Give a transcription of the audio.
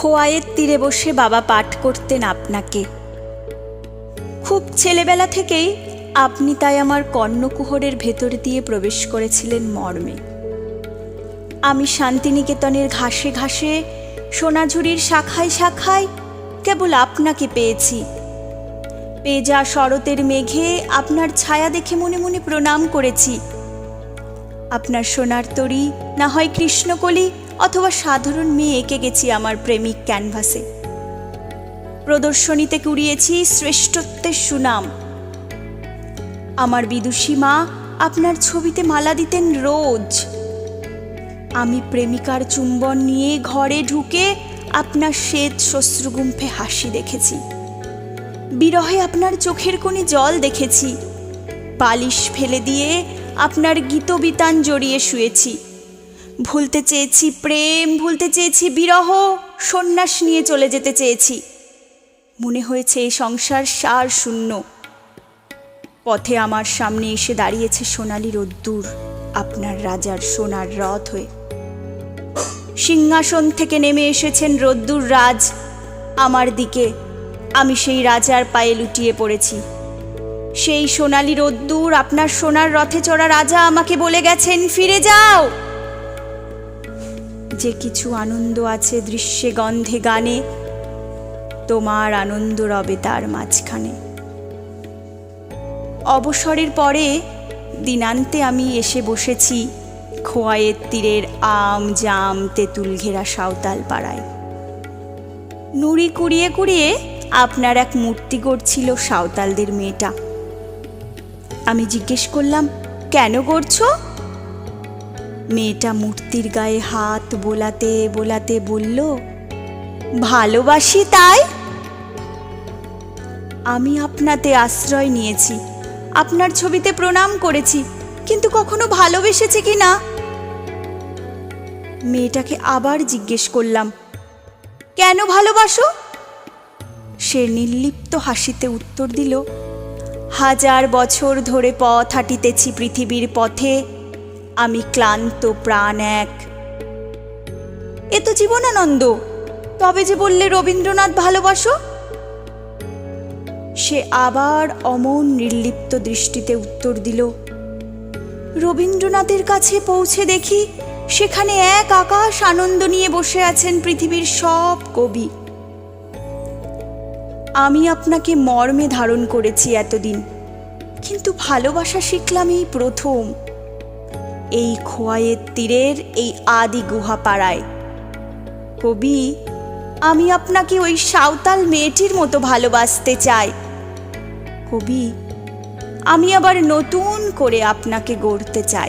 খোয়াইয়ের তীরে বসে বাবা পাঠ করতেন আপনাকে। খুব ছেলেবেলা থেকেই আপনি তাই আমার কর্ণকুহরের ভেতর দিয়ে প্রবেশ করেছিলেন মর্মে। আমি শান্তিনিকেতনের ঘাসে ঘাসে, সোনাঝুরির শাখায় শাখায় কেবল আপনাকে পেয়েছি। পেজা শরতের মেঘে আপনার ছায়া দেখে মনে মনে প্রণাম করেছি। আপনার সোনার তরী, না হয় কৃষ্ণকলি অথবা সাধারণ মেয়ে এঁকে গেছি আমার প্রেমিক ক্যানভাসে। প্রদর্শনীতে কুড়িয়েছি শ্রেষ্ঠত্বের সুনাম। আমার বিদুষী মা আপনার ছবিতে মালা দিতেন রোজ। আমি প্রেমিকার চুম্বন নিয়ে ঘরে ঢুকে আপনার শ্বেত শ্বশ্রুগুম্ফে হাসি দেখেছি। বিরহে আপনার চোখের কোণে জল দেখেছি। বালিশ ফেলে দিয়ে আপনার গীতবিতান জড়িয়ে শুয়েছি। ভুলতে চেয়েছি প্রেম, ভুলতে চেয়েছি বিরহ, সন্ন্যাস নিয়ে চলে যেতে চেয়েছি। মনে হয়েছে এই সংসার সার শূন্য। পথে আমার সামনে এসে দাঁড়িয়েছে সোনালি রোদ্দুর, আপনার রাজার সোনার রথ হয়ে। সিংহাসন থেকে নেমে এসেছেন রোদ্দুর রাজ আমার দিকে। আমি সেই রাজার পায়ে লুটিয়ে পড়েছি। সেই সোনালি রোদ্দুর, আপনার সোনার রথে চড়া রাজা আমাকে বলে গেছেন, ফিরে যাও। যে কিছু আনন্দ আছে দৃশ্যে, গন্ধে, গানে, তোমার আনন্দ রবে তার মাঝখানে। অবসরের পরে দিনান্তে আমি এসে বসেছি খোয়াইয়ের তীরের আম জাম তেঁতুল ঘেরা সাঁওতাল পাড়ায়। নুড়ি কুড়িয়ে কুড়িয়ে আপনার এক মূর্তি গড়ছিল সাঁওতালদের মেয়েটা। আমি জিজ্ঞেস করলাম, কেন গড়ছ? মেয়েটা মূর্তির গায়ে হাত বোলাতে বোলাতে বলল, ভালোবাসি তাই। আমি আপনাতে আশ্রয় নিয়েছি, আপনার ছবিতে প্রণাম করেছি, কিন্তু কখনো ভালোবেসেছে কি না? মেয়েটাকে আবার জিজ্ঞেস করলাম, কেন ভালোবাসো? সে নির্লিপ্ত হাসিতে উত্তর দিল, 1000 বছর ধরে পথ হাঁটিতেছি পৃথিবীর পথে, আমি ক্লান্ত প্রাণ এক। এ তো জীবনানন্দ, তবে যে বললে রবীন্দ্রনাথ ভালোবাসো? সে আবার অমন নির্লিপ্ত দৃষ্টিতে উত্তর দিল, রবীন্দ্রনাথের কাছে পৌঁছে দেখি সেখানে এক আকাশ আনন্দ নিয়ে বসে আছেন পৃথিবীর সব কবি। আমি আপনাকে মর্মে ধারণ করেছি এতদিন, কিন্তু ভালোবাসা শিখলাম এই প্রথম, এই খোয়াইয়ের তীরের এই আদি গুহা পাড়ায়। কবি, আমি আপনাকে ওই সাঁওতাল মেয়েটির মতো ভালোবাসতে চাই। কবি, আমি আবার নতুন করে আপনাকে গড়তে চাই।